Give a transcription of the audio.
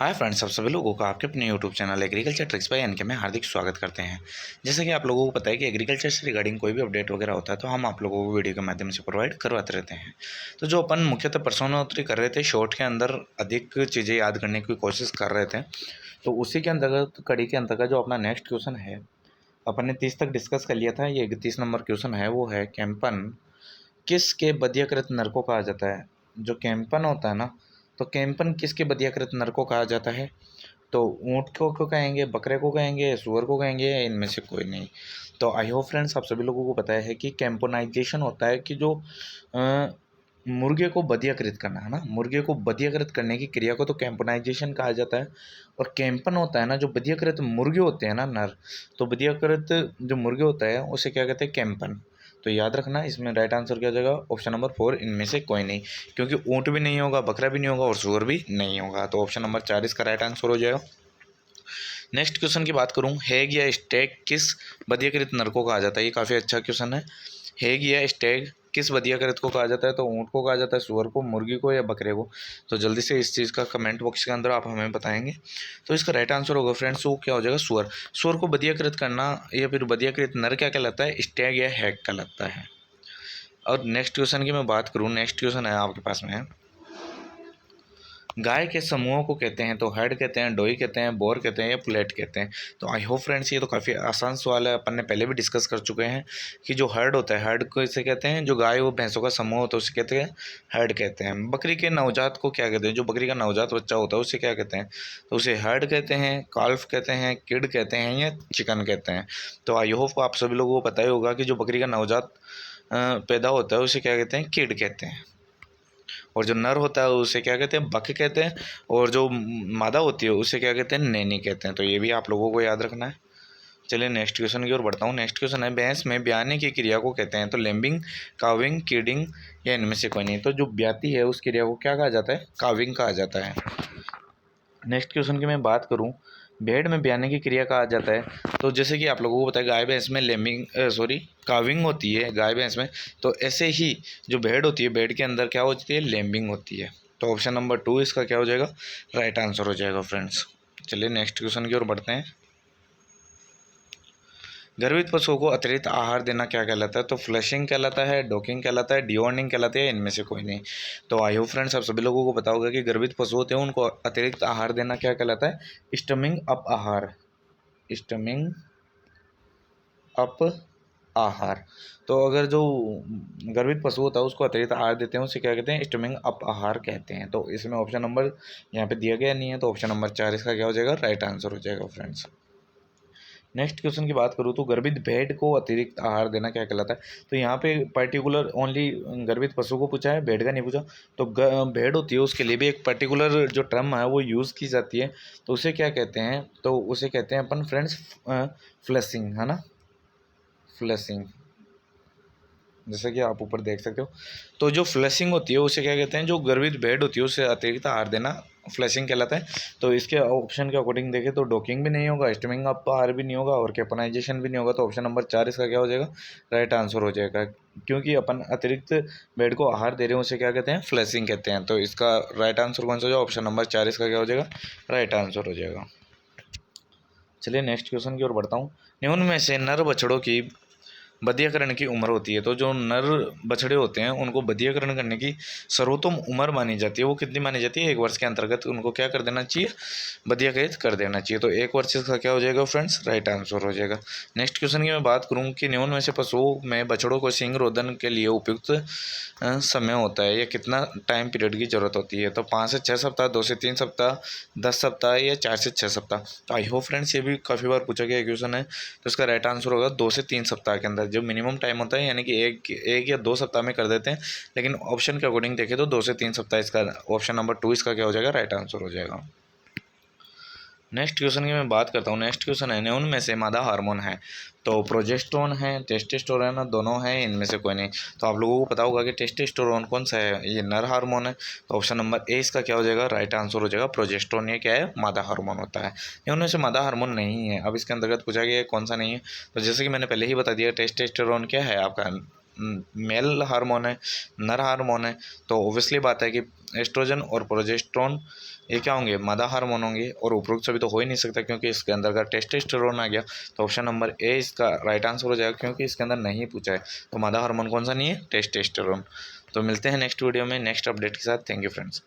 Hi friends, आप सभी लोगों का आपके अपने YouTube channel agriculture tricks by NK में हार्दिक स्वागत करते हैं। जैसे कि आप लोगों को पता है कि एग्रीकल्चर से रिगार्डिंग कोई भी अपडेट वगैरह होता है तो हम आप लोगों को वीडियो के माध्यम से प्रोवाइड करवाते रहते हैं। तो जो अपन मुख्यतः पर्सोनोत्री कर रहे थे, शॉर्ट के अंदर अधिक चीज़ें याद करने की कोशिश कर रहे थे, तो उसी के अंतर्गत कड़ी के अंतर्गत जो अपना नेक्स्ट क्वेश्चन है, अपन ने 30 तक डिस्कस कर लिया था। ये 31 नंबर क्वेश्चन है, वो है कैंपन किसके बदीयकृत नर को कहा जाता है। जो कैंपन होता है ना, तो कैंपन किसके बदीयकृत नर को कहा जाता है। तो ऊँट को कहेंगे, बकरे को कहेंगे, सुअर को कहेंगे, या इनमें से कोई नहीं। तो आई होप फ्रेंड्स आप सभी लोगों को पता है कि कैंपोनाइजेशन होता है कि जो मुर्गे को बधियाकृत करना है ना, मुर्गे को बधियाकृत करने की क्रिया को तो कैंपोनाइजेशन कहा जाता है। और कैंपन होता है ना, जो बधियाकृत मुर्गे होते हैं ना नर, तो बधियाकृत जो मुर्गे होता है उसे क्या कहते हैं, कैंपन। तो याद रखना, इसमें राइट आंसर क्या हो जाएगा, ऑप्शन नंबर 4, इनमें से कोई नहीं। क्योंकि ऊँट भी नहीं होगा, बकरा भी नहीं होगा और सूअर भी नहीं होगा, तो ऑप्शन नंबर 4 इसका राइट आंसर हो जाएगा। नेक्स्ट क्वेश्चन की बात करूं, हेग या स्टेग किस बधियाकृत नर को कहा जाता है। ये काफ़ी अच्छा क्वेश्चन है। हेग या स्टेग किस बधियाकृत को कहा जाता है। तो ऊँट को कहा जाता है, सुअर को, मुर्गी को, या बकरे को। तो जल्दी से इस चीज़ का कमेंट बॉक्स के अंदर आप हमें बताएंगे। तो इसका राइट आंसर होगा फ्रेंड्स, वो क्या हो जाएगा, सुअर। सुअर को बधियाकृत करना या फिर बधियाकृत नर क्या कहलाता है, स्टेग या हैग कहलाता है। और नेक्स्ट क्वेश्चन की मैं बात करूँ, नेक्स्ट क्वेश्चन है आपके पास में, गाय के समूहों को कहते हैं। तो हेड कहते हैं, डोई कहते हैं, बोर कहते हैं, या पुलेट कहते हैं। तो आई होप फ्रेंड्स ये तो काफ़ी आसान सवाल है, अपन ने पहले भी डिस्कस कर चुके हैं कि जो हर्ड होता है, हर्ड को इसे कहते हैं, जो गाय वो भैंसों का समूह होता है उसे कहते हैं हर्ड कहते हैं। बकरी के नवजात को क्या कहते हैं, जो बकरी का नवजात बच्चा होता है उसे क्या कहते हैं, तो उसे हर्ड कहते हैं, काल्फ कहते हैं, किड कहते हैं, या चिकन कहते हैं। तो आई होप आप सभी लोगों को पता ही होगा कि जो बकरी का नवजात पैदा होता है उसे क्या कहते हैं, किड कहते हैं। और जो नर होता है उसे क्या कहते हैं, बक कहते हैं। और जो मादा होती है उसे क्या कहते हैं, नैनी कहते हैं। तो ये भी आप लोगों को याद रखना है। चलिए नेक्स्ट क्वेश्चन की ओर बढ़ता हूँ। नेक्स्ट क्वेश्चन है, भैंस में ब्याने की क्रिया को कहते हैं। तो लेम्बिंग, काविंग, कीडिंग, या इनमें से कोई नहीं। तो जो ब्याती है उस क्रिया को क्या कहा जाता है, काविंग कहा जाता है। नेक्स्ट क्वेश्चन की मैं बात करूँ, भेड़ में ब्याने की क्रिया कहा जाता है। तो जैसे कि आप लोगों को पता है गाय भैंस में लेमिंग काविंग होती है गाय भैंस में, तो ऐसे ही जो भेड़ होती है, भेड़ के अंदर क्या होती है, लेम्बिंग होती है। तो ऑप्शन नंबर 2 इसका क्या हो जाएगा, राइट आंसर हो जाएगा फ्रेंड्स। चलिए नेक्स्ट क्वेश्चन की ओर बढ़ते हैं। गर्भित पशुओं को अतिरिक्त आहार देना क्या कहलाता है। तो फ्लशिंग कहलाता है, डॉकिंग कहलाता है, डिवॉर्निंग कहलाता है, इनमें से कोई नहीं। तो आई होप फ्रेंड्स आप सभी लोगों को पता होगा कि गर्भित पशु होते हैं उनको अतिरिक्त आहार देना क्या कहलाता है, स्टमिंग अप आहार, स्टमिंग अप आहार। तो अगर जो गर्भित पशु होता है उसको अतिरिक्त आहार देते हैं उसे क्या कहते हैं, स्टमिंग अप आहार कहते हैं। तो इसमें ऑप्शन नंबर यहाँ पे दिया गया नहीं है, तो ऑप्शन नंबर 4 इसका क्या हो जाएगा, राइट आंसर हो जाएगा फ्रेंड्स। नेक्स्ट क्वेश्चन की बात करूँ तो गर्भित भेड़ को अतिरिक्त आहार देना क्या कहलाता है। तो यहाँ पे पर्टिकुलर ओनली गर्भित पशु को पूछा है, भेड़ का नहीं पूछा। तो भेड़ होती है उसके लिए भी एक पर्टिकुलर जो टर्म है वो यूज़ की जाती है। तो उसे क्या कहते हैं, तो उसे कहते हैं अपन फ्रेंड्स फ्लशिंग, है ना, फ्लशिंग। जैसे कि आप ऊपर देख सकते हो, तो जो फ्लशिंग होती है उसे क्या कहते हैं, जो गर्भित भेड़ होती है उसे अतिरिक्त आहार देना फ्लशिंग कहलाता है। तो इसके ऑप्शन के अकॉर्डिंग देखें तो डॉकिंग भी नहीं होगा, स्टमिंग अप आहार भी नहीं होगा, और कैपोनाइजेशन भी नहीं होगा। तो ऑप्शन नंबर 4 इसका क्या हो जाएगा, राइट आंसर हो जाएगा। क्योंकि अपन अतिरिक्त भेड़ को आहार दे रहे हैं उसे क्या कहते हैं, फ्लशिंग कहते हैं। तो इसका राइट आंसर कौन सा हो जाएगा, ऑप्शन नंबर 4 इसका क्या हो जाएगा, राइट आंसर हो जाएगा। चलिए नेक्स्ट क्वेश्चन की ओर बढ़ता हूँ। निम्न में से नर बछड़ों की बधियाकरण की उम्र होती है। तो जो नर बछड़े होते हैं उनको बधियाकरण करने की सर्वोत्तम उम्र मानी जाती है, वो कितनी मानी जाती है, 1 वर्ष के अंतर्गत उनको क्या कर देना चाहिए, बधियाकृत कर देना चाहिए। तो 1 वर्ष का क्या हो जाएगा फ्रेंड्स, राइट आंसर हो जाएगा। नेक्स्ट क्वेश्चन की मैं बात करूँ कि निम्न में से पशुओं में बछड़ों को सींग रोधन के लिए उपयुक्त समय होता है, या कितना टाइम पीरियड की जरूरत होती है। तो 5 से 6 सप्ताह, 2 से 3 सप्ताह, 10 सप्ताह, या 4 से 6 सप्ताह। तो आई होप फ्रेंड्स ये भी काफ़ी बार पूछा गया क्वेश्चन है। तो इसका राइट आंसर होगा 2 से 3 सप्ताह के अंदर जो मिनिमम टाइम होता है, यानी कि एक या 2 सप्ताह में कर देते हैं, लेकिन ऑप्शन के अकॉर्डिंग देखें तो 2 से 3 सप्ताह। इसका ऑप्शन नंबर 2 इसका क्या हो जाएगा, राइट आंसर हो जाएगा। नेक्स्ट क्वेश्चन की मैं बात करता हूँ। नेक्स्ट क्वेश्चन है, उनमें से मादा हार्मोन है। तो प्रोजेस्टेरोन है, टेस्टोस्टेरोन है, दोनों है, इनमें से कोई नहीं। तो आप लोगों को पता होगा कि टेस्टोस्टेरोन कौन सा है, ये नर हार्मोन है। तो ऑप्शन नंबर ए इसका क्या हो जाएगा, राइट आंसर हो जाएगा, प्रोजेस्टेरोन। ये क्या है, मादा हार्मोन होता है। ये उनमें से मादा हार्मोन नहीं है। अब इसके अंतर्गत पूछा गया कौन सा नहीं है, तो जैसे कि मैंने पहले ही बता दिया, टेस्टोस्टेरोन क्या है आपका, मेल हार्मोन है, नर हार्मोन है, तो ऑब्वियसली बात है कि एस्ट्रोजन और प्रोजेस्टेरोन ये क्या होंगे, मादा हार्मोन होंगे। और उपरोक्त सभी तो हो ही नहीं सकता क्योंकि इसके अंदर का टेस्टोस्टेरोन आ गया। तो ऑप्शन नंबर ए इसका राइट आंसर हो जाएगा, क्योंकि इसके अंदर नहीं पूछा है। तो मादा हार्मोन कौन सा नहीं है, टेस्टोस्टेरोन। तो मिलते हैं नेक्स्ट वीडियो में नेक्स्ट अपडेट के साथ। Thank you friends.